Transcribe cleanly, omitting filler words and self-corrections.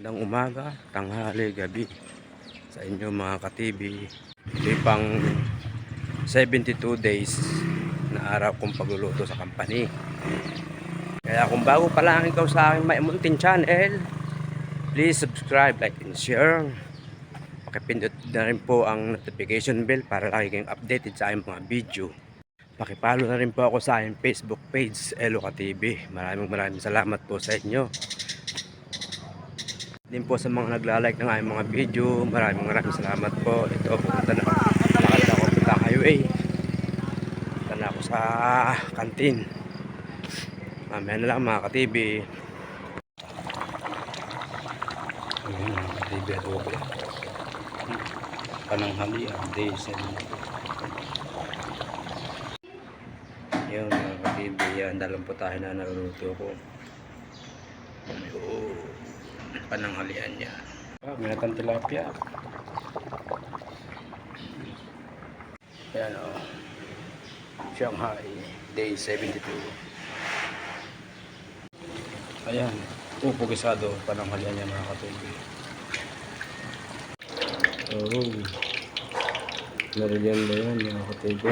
Magandang umaga, tanghali, gabi sa inyo mga ka-TV. Ito pang 72 days na araw kong pagluluto sa company. Kaya kung bago pa lang ikaw sa aking May Muntin channel, please subscribe, like, and share. Pakipindot na rin po ang notification bell para lagi kayong updated sa aking mga video. Pakipalo na rin po ako sa aking Facebook page, Eloka TV. Maraming salamat po sa inyo. Din po sa mga nagla-like ng aking mga video, maraming salamat po. Ito, pupunta na ako sa highway. Punta na ako sa kantin. Mamaya na lang mga ka-TV. Ayun mga ka-TV, ito po. Pananghalian, day 7. Ayun mga ka-TV, yan, dalang po tayo na naluluto ko. Ayun, pananghalian niya. Binatang tilapia. Ayan o. Shanghai, day 72. Ayan, pupugisado, pananghalian niya mga ka-TV. Oh, merienda yan mga ka-TV.